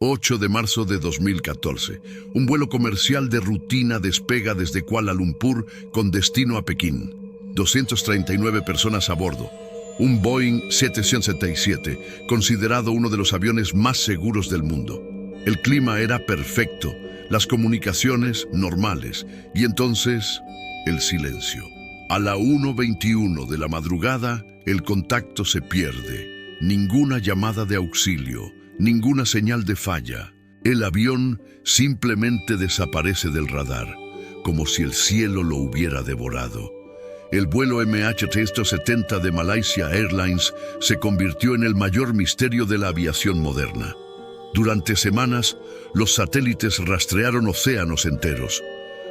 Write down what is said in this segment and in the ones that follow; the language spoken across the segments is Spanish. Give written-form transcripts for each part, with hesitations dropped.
8 de marzo de 2014. Un vuelo comercial de rutina despega desde Kuala Lumpur con destino a Pekín. 239 personas a bordo. Un Boeing 777, considerado uno de los aviones más seguros del mundo. El clima era perfecto, las comunicaciones normales, y entonces el silencio. A la 1:21 de la madrugada, el contacto se pierde. Ninguna llamada de auxilio, ninguna señal de falla. El avión simplemente desaparece del radar, como si el cielo lo hubiera devorado. El vuelo MH370 de Malaysia Airlines se convirtió en el mayor misterio de la aviación moderna. Durante semanas, los satélites rastrearon océanos enteros.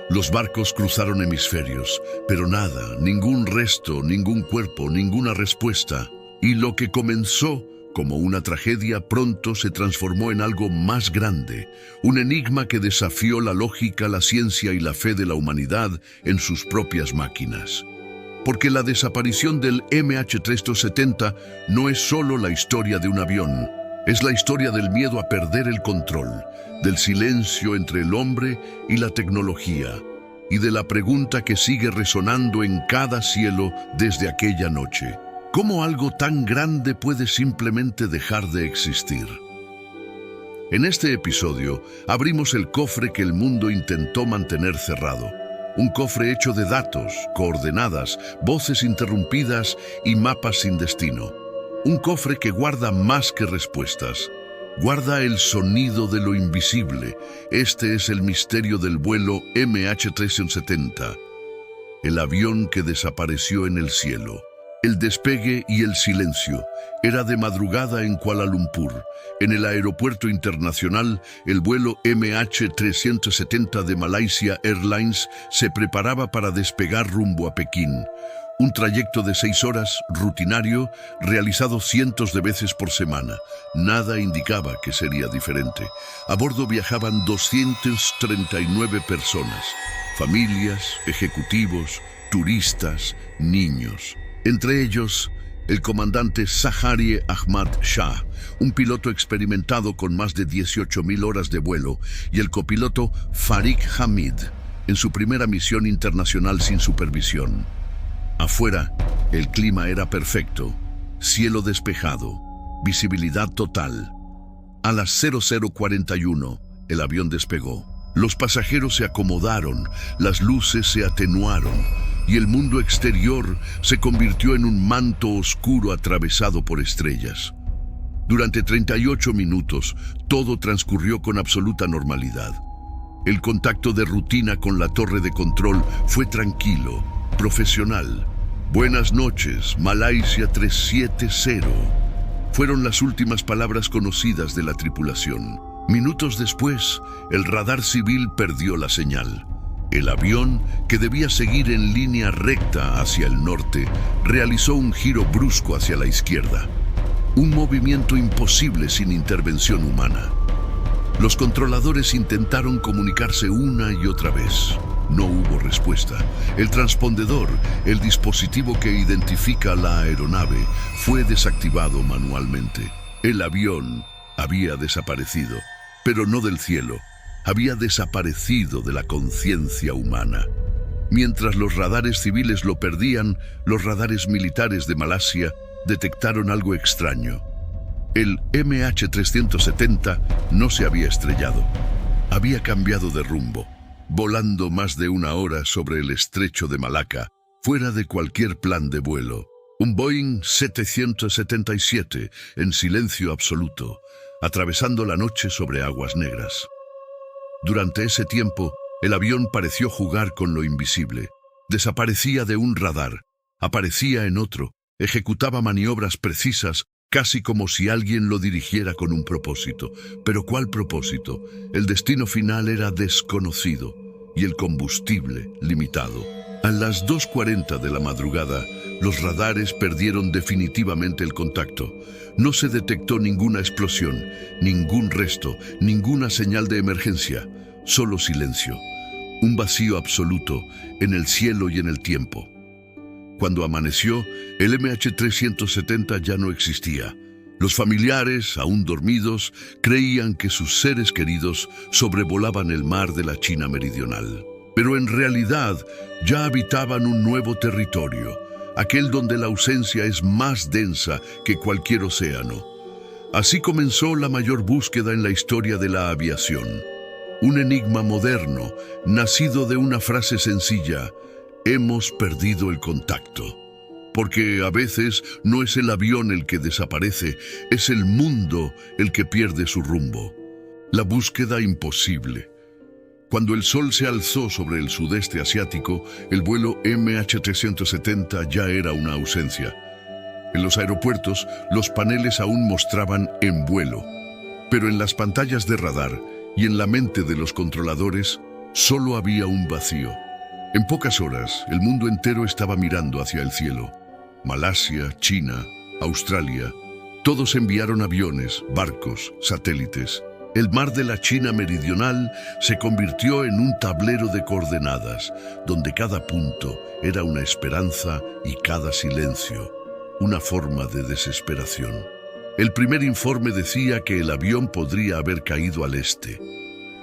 Los barcos cruzaron hemisferios, pero nada, ningún resto, ningún cuerpo, ninguna respuesta. Y lo que comenzó como una tragedia pronto se transformó en algo más grande, un enigma que desafió la lógica, la ciencia y la fe de la humanidad en sus propias máquinas. Porque la desaparición del MH370 no es solo la historia de un avión, es la historia del miedo a perder el control, del silencio entre el hombre y la tecnología, y de la pregunta que sigue resonando en cada cielo desde aquella noche. ¿Cómo algo tan grande puede simplemente dejar de existir? En este episodio, abrimos el cofre que el mundo intentó mantener cerrado. Un cofre hecho de datos, coordenadas, voces interrumpidas y mapas sin destino. Un cofre que guarda más que respuestas. Guarda el sonido de lo invisible. Este es el misterio del vuelo MH370. El avión que desapareció en el cielo. El despegue y el silencio. Era de madrugada en Kuala Lumpur. En el aeropuerto internacional, el vuelo MH370 de Malaysia Airlines se preparaba para despegar rumbo a Pekín. Un trayecto de 6 horas, rutinario, realizado cientos de veces por semana. Nada indicaba que sería diferente. A bordo viajaban 239 personas. Familias, ejecutivos, turistas, niños. Entre ellos, el comandante Zaharie Ahmad Shah, un piloto experimentado con más de 18.000 horas de vuelo, y el copiloto Farik Hamid, en su primera misión internacional sin supervisión. Afuera, el clima era perfecto, cielo despejado, visibilidad total. A las 00:41, el avión despegó. Los pasajeros se acomodaron, las luces se atenuaron, y el mundo exterior se convirtió en un manto oscuro atravesado por estrellas. Durante 38 minutos, todo transcurrió con absoluta normalidad. El contacto de rutina con la torre de control fue tranquilo, profesional. Buenas noches, Malaysia 370. Fueron las últimas palabras conocidas de la tripulación. Minutos después, el radar civil perdió la señal. El avión, que debía seguir en línea recta hacia el norte, realizó un giro brusco hacia la izquierda. Un movimiento imposible sin intervención humana. Los controladores intentaron comunicarse una y otra vez. No hubo respuesta. El transpondedor, el dispositivo que identifica la aeronave, fue desactivado manualmente. El avión había desaparecido, pero no del cielo. Había desaparecido de la conciencia humana. Mientras los radares civiles lo perdían, los radares militares de Malasia detectaron algo extraño. El MH370 no se había estrellado. Había cambiado de rumbo, volando más de 1 hora sobre el estrecho de Malaca, fuera de cualquier plan de vuelo. Un Boeing 777 en silencio absoluto, atravesando la noche sobre aguas negras. Durante ese tiempo, el avión pareció jugar con lo invisible. Desaparecía de un radar, aparecía en otro, ejecutaba maniobras precisas, casi como si alguien lo dirigiera con un propósito. ¿Pero cuál propósito? El destino final era desconocido y el combustible limitado. A las 2:40 de la madrugada, los radares perdieron definitivamente el contacto. No se detectó ninguna explosión, ningún resto, ninguna señal de emergencia, solo silencio. Un vacío absoluto en el cielo y en el tiempo. Cuando amaneció, el MH370 ya no existía. Los familiares, aún dormidos, creían que sus seres queridos sobrevolaban el mar de la China meridional. Pero en realidad ya habitaban un nuevo territorio, aquel donde la ausencia es más densa que cualquier océano. Así comenzó la mayor búsqueda en la historia de la aviación. Un enigma moderno, nacido de una frase sencilla: hemos perdido el contacto. Porque a veces no es el avión el que desaparece, es el mundo el que pierde su rumbo. La búsqueda imposible. Cuando el sol se alzó sobre el sudeste asiático, el vuelo MH370 ya era una ausencia. En los aeropuertos, los paneles aún mostraban en vuelo, pero en las pantallas de radar y en la mente de los controladores, solo había un vacío. En pocas horas, el mundo entero estaba mirando hacia el cielo. Malasia, China, Australia, todos enviaron aviones, barcos, satélites. El mar de la China meridional se convirtió en un tablero de coordenadas, donde cada punto era una esperanza y cada silencio una forma de desesperación. El primer informe decía que el avión podría haber caído al este,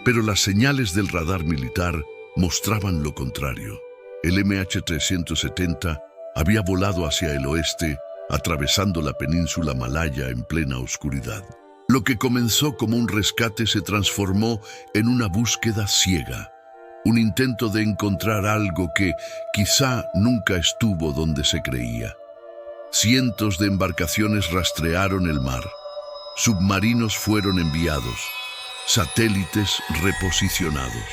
pero las señales del radar militar mostraban lo contrario. El MH370 había volado hacia el oeste, atravesando la península malaya en plena oscuridad. Lo que comenzó como un rescate se transformó en una búsqueda ciega, un intento de encontrar algo que quizá nunca estuvo donde se creía. Cientos de embarcaciones rastrearon el mar, submarinos fueron enviados, satélites reposicionados.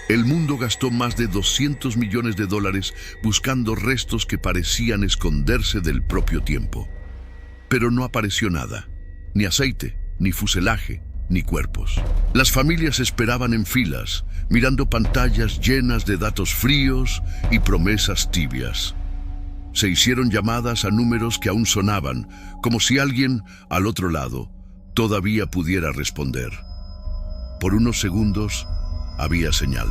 El mundo gastó más de $200 millones buscando restos que parecían esconderse del propio tiempo. Pero no apareció nada, ni aceite, ni fuselaje, ni cuerpos. Las familias esperaban en filas, mirando pantallas llenas de datos fríos y promesas tibias. Se hicieron llamadas a números que aún sonaban, como si alguien, al otro lado, todavía pudiera responder. Por unos segundos, había señal.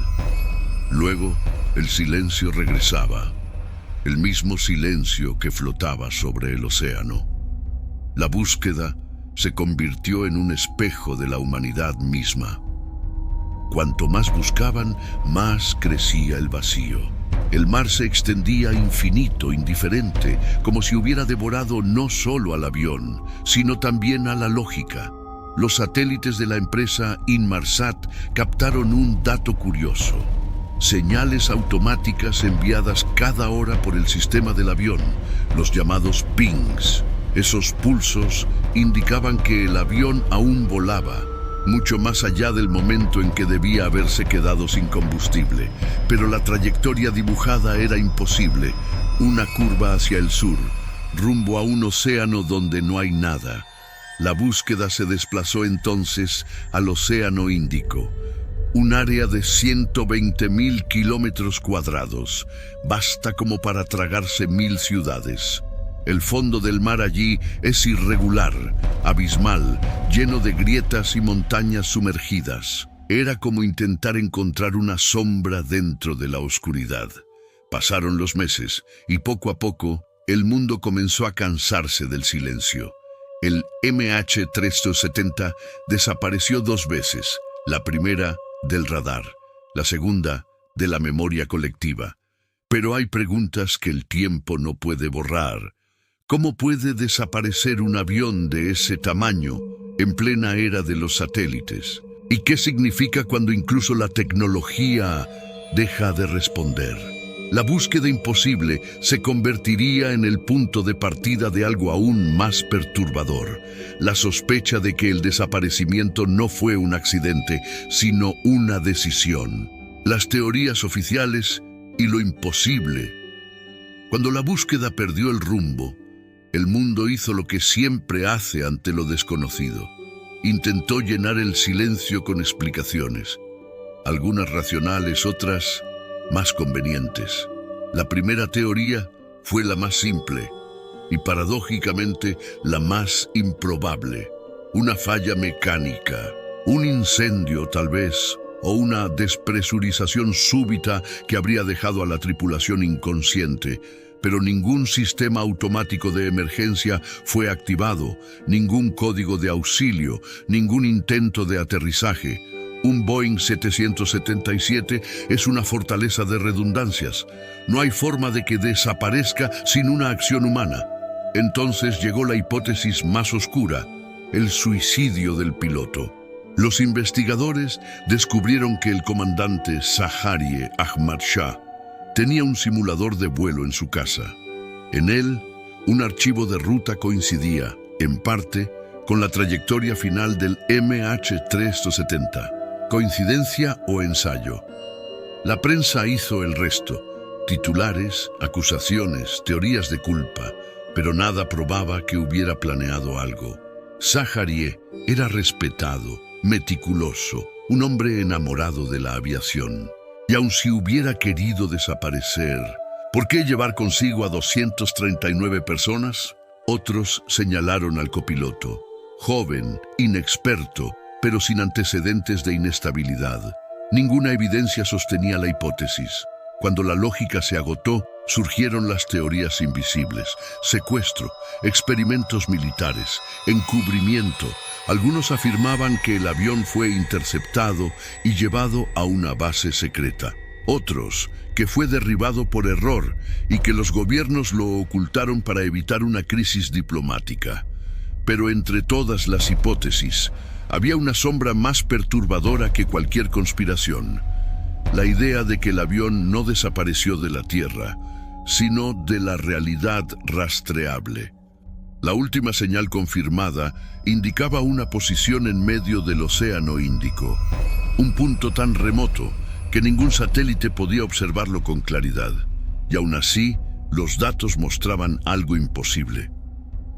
Luego, el silencio regresaba, el mismo silencio que flotaba sobre el océano. La búsqueda se convirtió en un espejo de la humanidad misma. Cuanto más buscaban, más crecía el vacío. El mar se extendía infinito, indiferente, como si hubiera devorado no solo al avión, sino también a la lógica. Los satélites de la empresa Inmarsat captaron un dato curioso: señales automáticas enviadas cada hora por el sistema del avión, los llamados pings. Esos pulsos indicaban que el avión aún volaba, mucho más allá del momento en que debía haberse quedado sin combustible. Pero la trayectoria dibujada era imposible, una curva hacia el sur, rumbo a un océano donde no hay nada. La búsqueda se desplazó entonces al Océano Índico, un área de 120.000 kilómetros cuadrados, basta como para tragarse 1.000 ciudades. El fondo del mar allí es irregular, abismal, lleno de grietas y montañas sumergidas. Era como intentar encontrar una sombra dentro de la oscuridad. Pasaron los meses y poco a poco el mundo comenzó a cansarse del silencio. El MH370 desapareció 2 veces, la primera del radar, la segunda de la memoria colectiva. Pero hay preguntas que el tiempo no puede borrar. ¿Cómo puede desaparecer un avión de ese tamaño en plena era de los satélites? ¿Y qué significa cuando incluso la tecnología deja de responder? La búsqueda imposible se convertiría en el punto de partida de algo aún más perturbador: la sospecha de que el desaparecimiento no fue un accidente, sino una decisión. Las teorías oficiales y lo imposible. Cuando la búsqueda perdió el rumbo, el mundo hizo lo que siempre hace ante lo desconocido. Intentó llenar el silencio con explicaciones, algunas racionales, otras más convenientes. La primera teoría fue la más simple y paradójicamente la más improbable: una falla mecánica, un incendio tal vez, o una despresurización súbita que habría dejado a la tripulación inconsciente. pero ningún sistema automático de emergencia fue activado, ningún código de auxilio, ningún intento de aterrizaje. Un Boeing 777 es una fortaleza de redundancias. No hay forma de que desaparezca sin una acción humana. Entonces llegó la hipótesis más oscura, el suicidio del piloto. Los investigadores descubrieron que el comandante Zaharie Ahmad Shah tenía un simulador de vuelo en su casa. En él, un archivo de ruta coincidía, en parte, con la trayectoria final del MH370. ¿Coincidencia o ensayo? La prensa hizo el resto. Titulares, acusaciones, teorías de culpa, pero nada probaba que hubiera planeado algo. Zaharie era respetado, meticuloso, un hombre enamorado de la aviación. Y aun si hubiera querido desaparecer, ¿por qué llevar consigo a 239 personas? Otros señalaron al copiloto, joven, inexperto, pero sin antecedentes de inestabilidad. Ninguna evidencia sostenía la hipótesis. Cuando la lógica se agotó, surgieron las teorías invisibles: secuestro, experimentos militares, encubrimiento. Algunos afirmaban que el avión fue interceptado y llevado a una base secreta. Otros, que fue derribado por error y que los gobiernos lo ocultaron para evitar una crisis diplomática. Pero entre todas las hipótesis, había una sombra más perturbadora que cualquier conspiración: la idea de que el avión no desapareció de la Tierra, sino de la realidad rastreable. La última señal confirmada indicaba una posición en medio del Océano Índico, un punto tan remoto que ningún satélite podía observarlo con claridad. Y aún así, los datos mostraban algo imposible.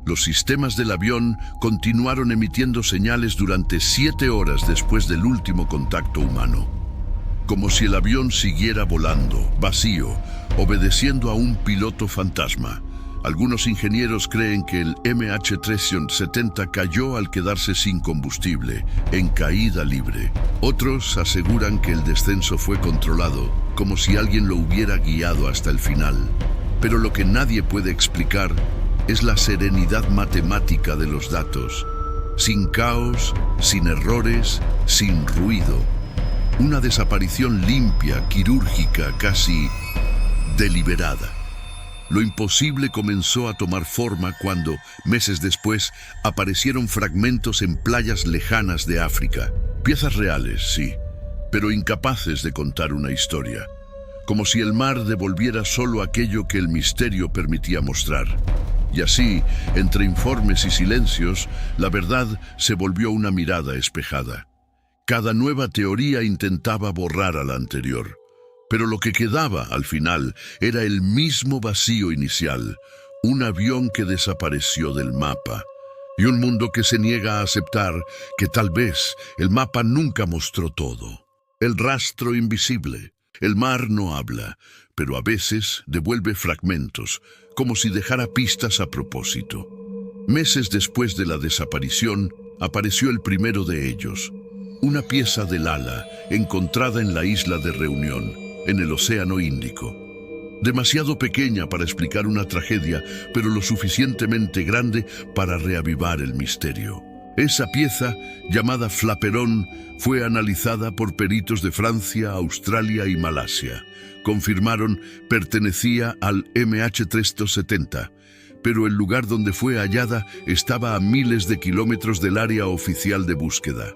Los sistemas del avión continuaron emitiendo señales durante 7 horas después del último contacto humano, como si el avión siguiera volando, vacío, obedeciendo a un piloto fantasma. Algunos ingenieros creen que el MH370 cayó al quedarse sin combustible, en caída libre. Otros aseguran que el descenso fue controlado, como si alguien lo hubiera guiado hasta el final. Pero lo que nadie puede explicar es la serenidad matemática de los datos. Sin caos, sin errores, sin ruido. Una desaparición limpia, quirúrgica, casi deliberada. Lo imposible comenzó a tomar forma cuando, meses después, aparecieron fragmentos en playas lejanas de África. Piezas reales, sí, pero incapaces de contar una historia. Como si el mar devolviera solo aquello que el misterio permitía mostrar. Y así, entre informes y silencios, la verdad se volvió una mirada espejada. Cada nueva teoría intentaba borrar a la anterior. Pero lo que quedaba, al final, era el mismo vacío inicial, un avión que desapareció del mapa, y un mundo que se niega a aceptar que tal vez el mapa nunca mostró todo. El rastro invisible. El mar no habla, pero a veces devuelve fragmentos, como si dejara pistas a propósito. Meses después de la desaparición, apareció el primero de ellos, una pieza del ala encontrada en la isla de Reunión, en el Océano Índico. Demasiado pequeña para explicar una tragedia, pero lo suficientemente grande para reavivar el misterio. Esa pieza, llamada flaperón, fue analizada por peritos de Francia, Australia y Malasia. Confirmaron pertenecía al MH370, pero el lugar donde fue hallada estaba a miles de kilómetros del área oficial de búsqueda.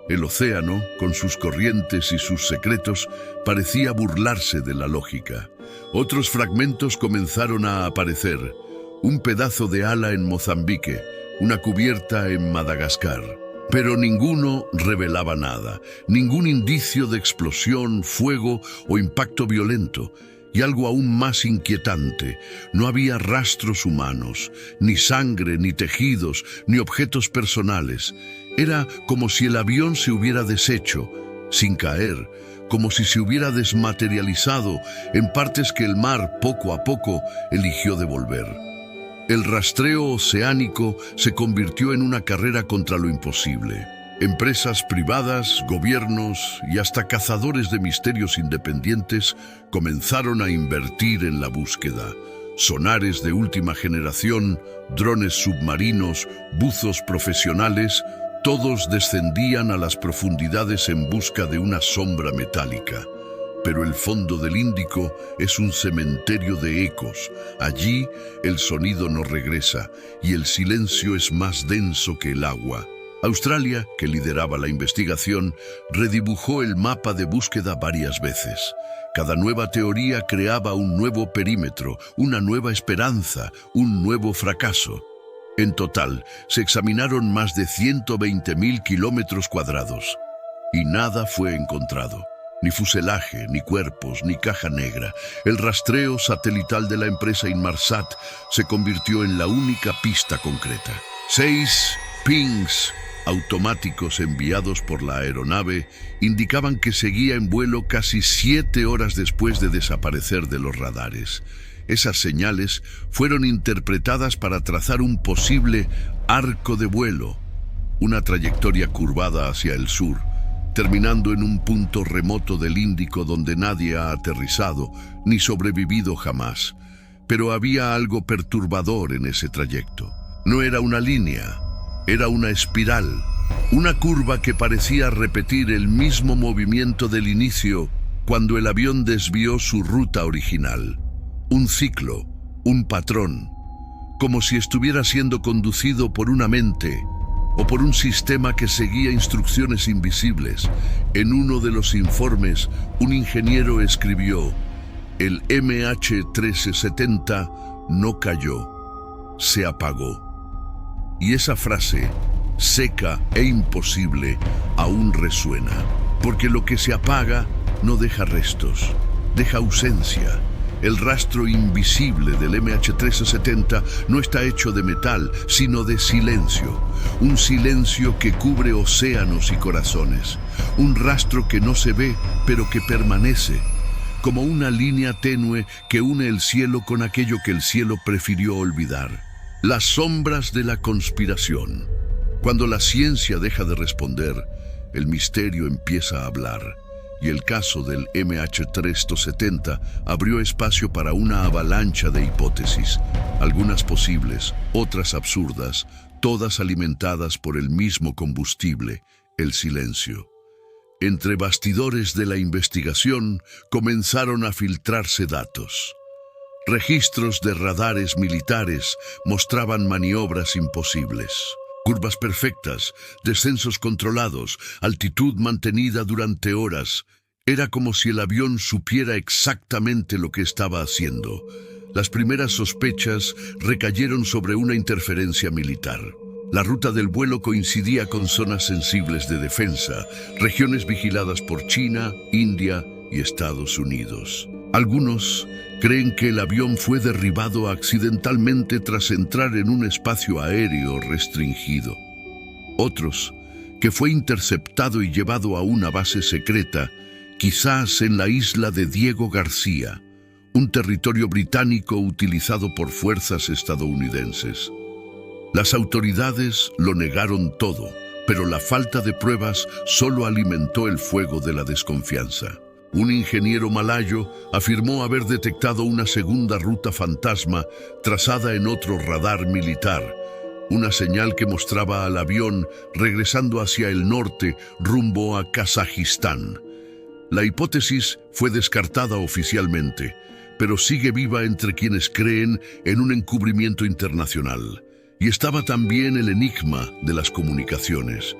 El océano, con sus corrientes y sus secretos, parecía burlarse de la lógica. Otros fragmentos comenzaron a aparecer. Un pedazo de ala en Mozambique, una cubierta en Madagascar. Pero ninguno revelaba nada, ningún indicio de explosión, fuego o impacto violento. Y algo aún más inquietante, no había rastros humanos, ni sangre, ni tejidos, ni objetos personales. Era como si el avión se hubiera deshecho, sin caer, como si se hubiera desmaterializado en partes que el mar, poco a poco, eligió devolver. El rastreo oceánico se convirtió en una carrera contra lo imposible. Empresas privadas, gobiernos y hasta cazadores de misterios independientes comenzaron a invertir en la búsqueda. Sonares de última generación, drones submarinos, buzos profesionales, todos descendían a las profundidades en busca de una sombra metálica. Pero el fondo del Índico es un cementerio de ecos. Allí el sonido no regresa y el silencio es más denso que el agua. Australia, que lideraba la investigación, redibujó el mapa de búsqueda varias veces. Cada nueva teoría creaba un nuevo perímetro, una nueva esperanza, un nuevo fracaso. En total, se examinaron más de 120.000 kilómetros cuadrados y nada fue encontrado. Ni fuselaje, ni cuerpos, ni caja negra. El rastreo satelital de la empresa Inmarsat se convirtió en la única pista concreta. 6 pings automáticos enviados por la aeronave indicaban que seguía en vuelo casi 7 horas después de desaparecer de los radares. Esas señales fueron interpretadas para trazar un posible arco de vuelo, una trayectoria curvada hacia el sur, terminando en un punto remoto del Índico donde nadie ha aterrizado ni sobrevivido jamás. Pero había algo perturbador en ese trayecto. No era una línea, era una espiral, una curva que parecía repetir el mismo movimiento del inicio cuando el avión desvió su ruta original. Un ciclo, un patrón, como si estuviera siendo conducido por una mente o por un sistema que seguía instrucciones invisibles. En uno de los informes, un ingeniero escribió: el MH1370 no cayó, se apagó. Y esa frase, seca e imposible, aún resuena, porque lo que se apaga no deja restos, deja ausencia. El rastro invisible del MH1370 no está hecho de metal, sino de silencio. Un silencio que cubre océanos y corazones. Un rastro que no se ve, pero que permanece. Como una línea tenue que une el cielo con aquello que el cielo prefirió olvidar. Las sombras de la conspiración. Cuando la ciencia deja de responder, el misterio empieza a hablar. Y el caso del MH370 abrió espacio para una avalancha de hipótesis, algunas posibles, otras absurdas, todas alimentadas por el mismo combustible, el silencio. Entre bastidores de la investigación comenzaron a filtrarse datos. Registros de radares militares mostraban maniobras imposibles. Curvas perfectas, descensos controlados, altitud mantenida durante horas. Era como si el avión supiera exactamente lo que estaba haciendo. Las primeras sospechas recayeron sobre una interferencia militar. La ruta del vuelo coincidía con zonas sensibles de defensa, regiones vigiladas por China, India y Estados Unidos. Algunos creen que el avión fue derribado accidentalmente tras entrar en un espacio aéreo restringido. Otros, que fue interceptado y llevado a una base secreta, quizás en la isla de Diego García, un territorio británico utilizado por fuerzas estadounidenses. Las autoridades lo negaron todo, pero la falta de pruebas solo alimentó el fuego de la desconfianza. Un ingeniero malayo afirmó haber detectado una segunda ruta fantasma trazada en otro radar militar, una señal que mostraba al avión regresando hacia el norte rumbo a Kazajistán. La hipótesis fue descartada oficialmente, pero sigue viva entre quienes creen en un encubrimiento internacional. Y estaba también el enigma de las comunicaciones.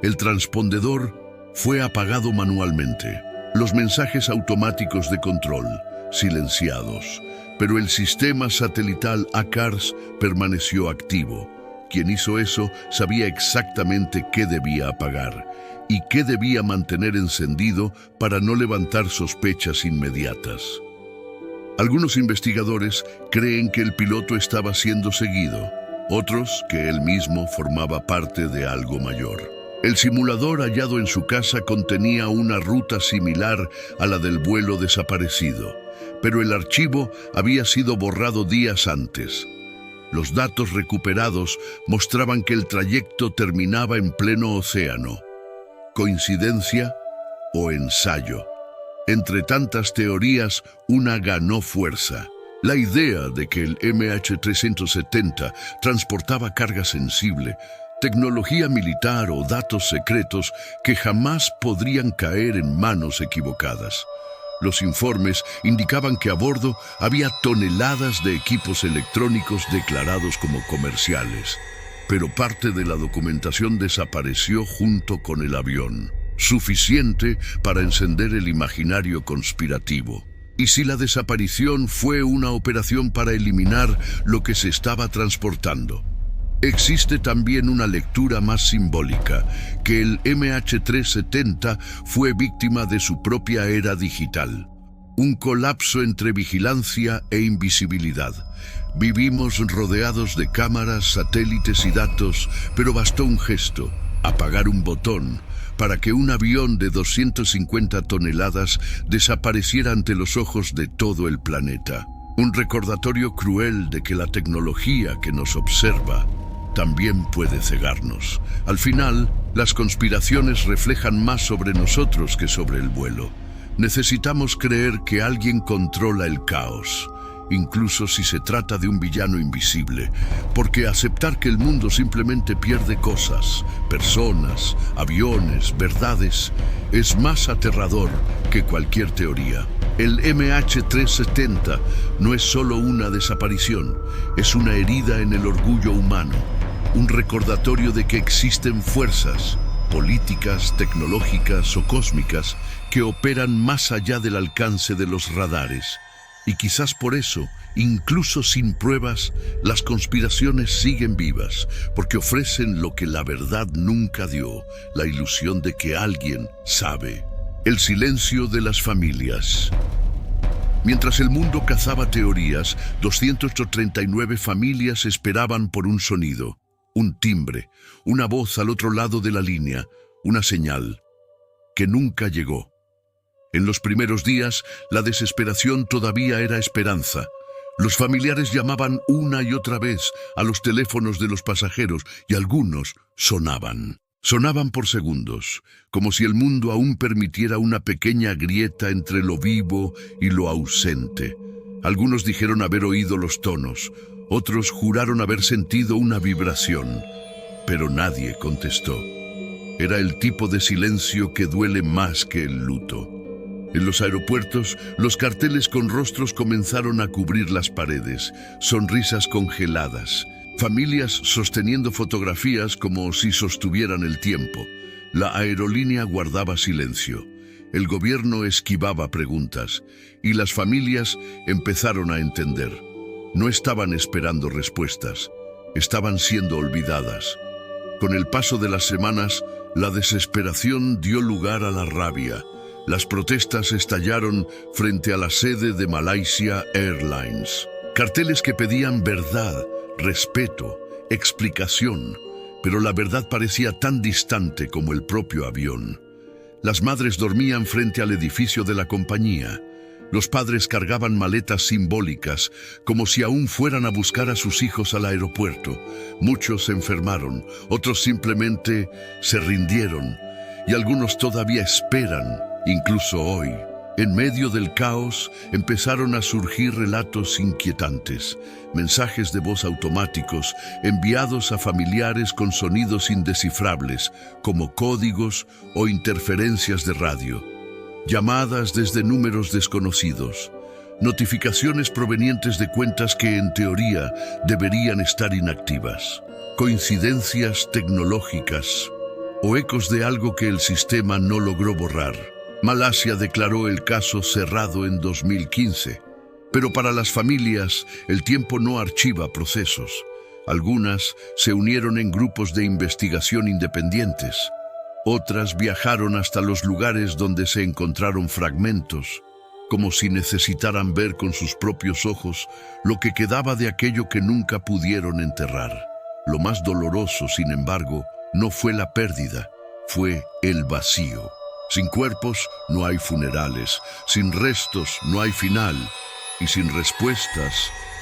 El transpondedor fue apagado manualmente. Los mensajes automáticos de control, silenciados, pero el sistema satelital ACARS permaneció activo. Quien hizo eso sabía exactamente qué debía apagar y qué debía mantener encendido para no levantar sospechas inmediatas. Algunos investigadores creen que el piloto estaba siendo seguido, otros que él mismo formaba parte de algo mayor. El simulador hallado en su casa contenía una ruta similar a la del vuelo desaparecido, pero el archivo había sido borrado días antes. Los datos recuperados mostraban que el trayecto terminaba en pleno océano. ¿Coincidencia o ensayo? Entre tantas teorías, una ganó fuerza. La idea de que el MH370 transportaba carga sensible, tecnología militar o datos secretos que jamás podrían caer en manos equivocadas. Los informes indicaban que a bordo había toneladas de equipos electrónicos declarados como comerciales, pero parte de la documentación desapareció junto con el avión, suficiente para encender el imaginario conspirativo. ¿Y si la desaparición fue una operación para eliminar lo que se estaba transportando? Existe también una lectura más simbólica, que el MH370 fue víctima de su propia era digital. Un colapso entre vigilancia e invisibilidad. Vivimos rodeados de cámaras, satélites y datos, pero bastó un gesto, apagar un botón, para que un avión de 250 toneladas desapareciera ante los ojos de todo el planeta. Un recordatorio cruel de que la tecnología que nos observa también puede cegarnos. Al final, las conspiraciones reflejan más sobre nosotros que sobre el vuelo. Necesitamos creer que alguien controla el caos, incluso si se trata de un villano invisible, porque aceptar que el mundo simplemente pierde cosas, personas, aviones, verdades, es más aterrador que cualquier teoría. El MH370 no es solo una desaparición, es una herida en el orgullo humano, un recordatorio de que existen fuerzas políticas, tecnológicas o cósmicas que operan más allá del alcance de los radares. Y quizás por eso, incluso sin pruebas, las conspiraciones siguen vivas, porque ofrecen lo que la verdad nunca dio, la ilusión de que alguien sabe. El silencio de las familias. Mientras el mundo cazaba teorías, 239 familias esperaban por un sonido, un timbre, una voz al otro lado de la línea, una señal, que nunca llegó. En los primeros días, la desesperación todavía era esperanza. Los familiares llamaban una y otra vez a los teléfonos de los pasajeros y algunos sonaban. Sonaban por segundos, como si el mundo aún permitiera una pequeña grieta entre lo vivo y lo ausente. Algunos dijeron haber oído los tonos, otros juraron haber sentido una vibración, pero nadie contestó. Era el tipo de silencio que duele más que el luto. En los aeropuertos, los carteles con rostros comenzaron a cubrir las paredes, sonrisas congeladas, familias sosteniendo fotografías como si sostuvieran el tiempo. La aerolínea guardaba silencio, el gobierno esquivaba preguntas y las familias empezaron a entender. No estaban esperando respuestas, estaban siendo olvidadas. Con el paso de las semanas, la desesperación dio lugar a la rabia. Las protestas estallaron frente a la sede de Malaysia Airlines. Carteles que pedían verdad, respeto, explicación, pero la verdad parecía tan distante como el propio avión. Las madres dormían frente al edificio de la compañía. Los padres cargaban maletas simbólicas, como si aún fueran a buscar a sus hijos al aeropuerto. Muchos se enfermaron, otros simplemente se rindieron, y algunos todavía esperan. Incluso hoy, en medio del caos, empezaron a surgir relatos inquietantes, mensajes de voz automáticos enviados a familiares con sonidos indescifrables, como códigos o interferencias de radio, llamadas desde números desconocidos, notificaciones provenientes de cuentas que en teoría deberían estar inactivas, coincidencias tecnológicas o ecos de algo que el sistema no logró borrar. Malasia declaró el caso cerrado en 2015, pero para las familias el tiempo no archiva procesos. Algunas se unieron en grupos de investigación independientes, otras viajaron hasta los lugares donde se encontraron fragmentos, como si necesitaran ver con sus propios ojos lo que quedaba de aquello que nunca pudieron enterrar. Lo más doloroso, sin embargo, no fue la pérdida, fue el vacío. Sin cuerpos no hay funerales, sin restos no hay final, y sin respuestas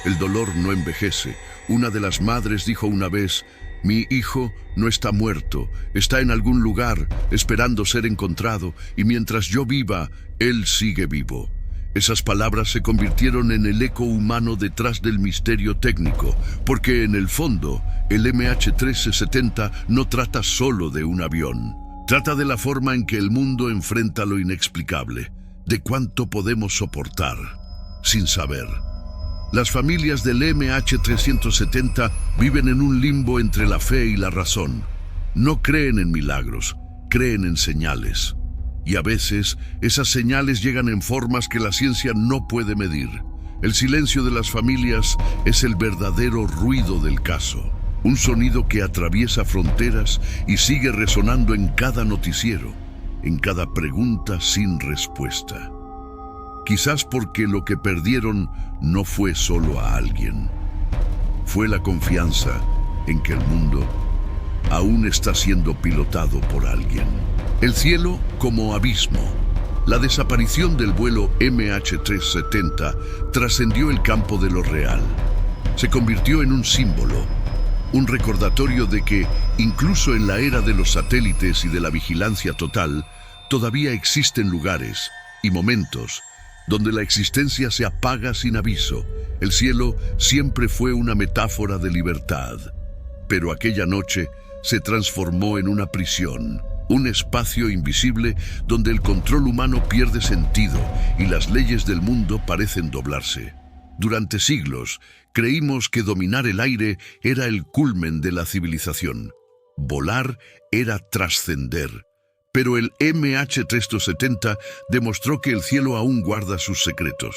el dolor no envejece. Una de las madres dijo una vez: «Mi hijo no está muerto, está en algún lugar esperando ser encontrado, y mientras yo viva, él sigue vivo». Esas palabras se convirtieron en el eco humano detrás del misterio técnico, porque en el fondo, el MH370 no trata solo de un avión. Trata de la forma en que el mundo enfrenta lo inexplicable, de cuánto podemos soportar, sin saber. Las familias del MH370 viven en un limbo entre la fe y la razón. No creen en milagros, creen en señales. Y a veces, esas señales llegan en formas que la ciencia no puede medir. El silencio de las familias es el verdadero ruido del caso. Un sonido que atraviesa fronteras y sigue resonando en cada noticiero, en cada pregunta sin respuesta. Quizás porque lo que perdieron no fue solo a alguien. Fue la confianza en que el mundo aún está siendo pilotado por alguien. El cielo como abismo. La desaparición del vuelo MH370 trascendió el campo de lo real. Se convirtió en un símbolo, un recordatorio de que, incluso en la era de los satélites y de la vigilancia total, todavía existen lugares y momentos donde la existencia se apaga sin aviso. El cielo siempre fue una metáfora de libertad, pero aquella noche se transformó en una prisión. Un espacio invisible donde el control humano pierde sentido y las leyes del mundo parecen doblarse. Durante siglos, creímos que dominar el aire era el culmen de la civilización. Volar era trascender. Pero el MH370 demostró que el cielo aún guarda sus secretos,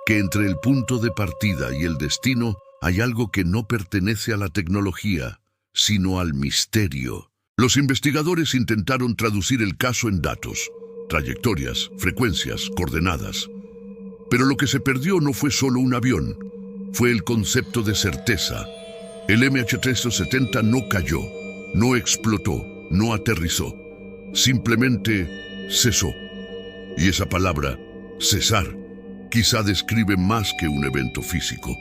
que entre el punto de partida y el destino hay algo que no pertenece a la tecnología, sino al misterio. Los investigadores intentaron traducir el caso en datos, trayectorias, frecuencias, coordenadas. Pero lo que se perdió no fue solo un avión, fue el concepto de certeza. El MH370 no cayó, no explotó, no aterrizó, simplemente cesó. Y esa palabra, cesar, quizá describe más que un evento físico.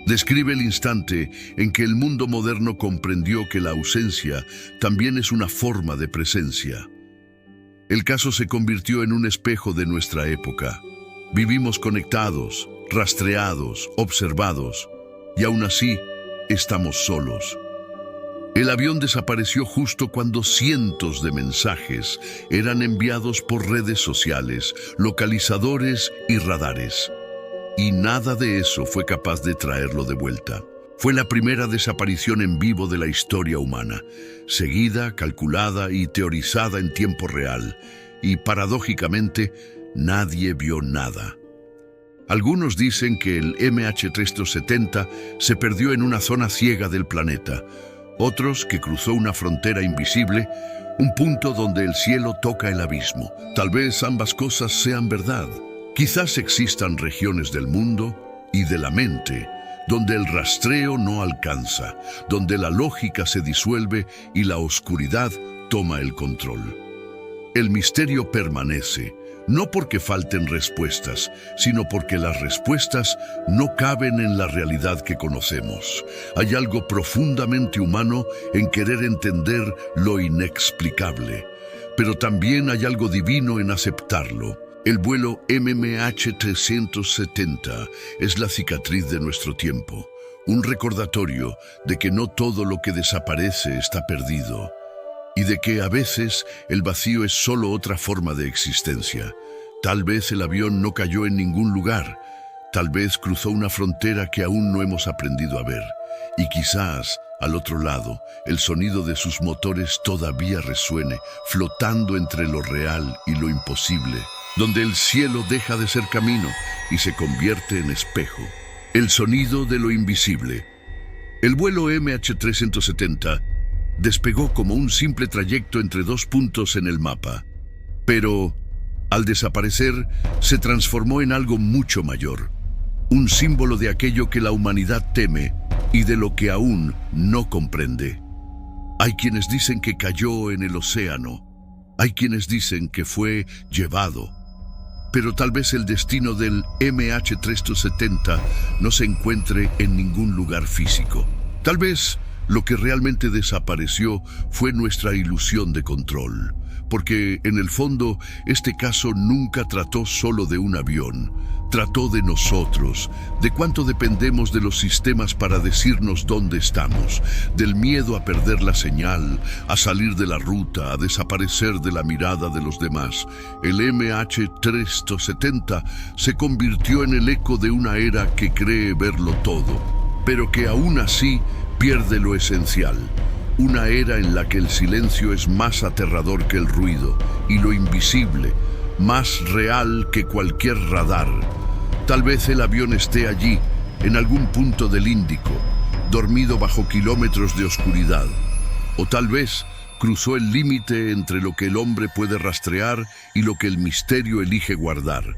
Describe el instante en que el mundo moderno comprendió que la ausencia también es una forma de presencia. El caso se convirtió en un espejo de nuestra época. Vivimos conectados, rastreados, observados, y aún así estamos solos. El avión desapareció justo cuando cientos de mensajes eran enviados por redes sociales, localizadores y radares. Y nada de eso fue capaz de traerlo de vuelta. Fue la primera desaparición en vivo de la historia humana, seguida, calculada y teorizada en tiempo real. Y paradójicamente, nadie vio nada. Algunos dicen que el MH370 se perdió en una zona ciega del planeta. Otros que cruzó una frontera invisible, un punto donde el cielo toca el abismo. Tal vez ambas cosas sean verdad. Quizás existan regiones del mundo y de la mente donde el rastreo no alcanza, donde la lógica se disuelve y la oscuridad toma el control. El misterio permanece, no porque falten respuestas, sino porque las respuestas no caben en la realidad que conocemos. Hay algo profundamente humano en querer entender lo inexplicable, pero también hay algo divino en aceptarlo. El vuelo MH370 es la cicatriz de nuestro tiempo, un recordatorio de que no todo lo que desaparece está perdido, y de que a veces el vacío es solo otra forma de existencia. Tal vez el avión no cayó en ningún lugar, tal vez cruzó una frontera que aún no hemos aprendido a ver, y quizás, al otro lado, el sonido de sus motores todavía resuene, flotando entre lo real y lo imposible, donde el cielo deja de ser camino y se convierte en espejo. El sonido de lo invisible. El vuelo MH370 despegó como un simple trayecto entre dos puntos en el mapa, pero al desaparecer se transformó en algo mucho mayor, un símbolo de aquello que la humanidad teme y de lo que aún no comprende. Hay quienes dicen que cayó en el océano, hay quienes dicen que fue llevado, pero tal vez el destino del MH370 no se encuentre en ningún lugar físico. Tal vez lo que realmente desapareció fue nuestra ilusión de control, porque en el fondo este caso nunca trató solo de un avión, trató de nosotros, de cuánto dependemos de los sistemas para decirnos dónde estamos, del miedo a perder la señal, a salir de la ruta, a desaparecer de la mirada de los demás. El MH370 se convirtió en el eco de una era que cree verlo todo, pero que aún así pierde lo esencial. Una era en la que el silencio es más aterrador que el ruido y lo invisible, más real que cualquier radar. Tal vez el avión esté allí, en algún punto del Índico, dormido bajo kilómetros de oscuridad. O tal vez cruzó el límite entre lo que el hombre puede rastrear y lo que el misterio elige guardar.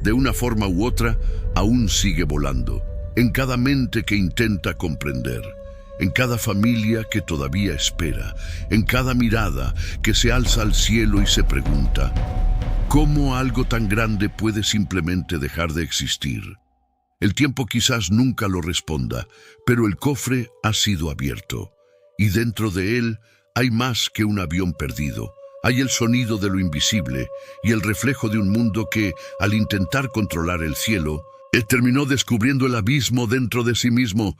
De una forma u otra, aún sigue volando, en cada mente que intenta comprender, en cada familia que todavía espera, en cada mirada que se alza al cielo y se pregunta, ¿cómo algo tan grande puede simplemente dejar de existir? El tiempo quizás nunca lo responda, pero el cofre ha sido abierto, y dentro de él hay más que un avión perdido. Hay el sonido de lo invisible y el reflejo de un mundo que, al intentar controlar el cielo, terminó descubriendo el abismo dentro de sí mismo.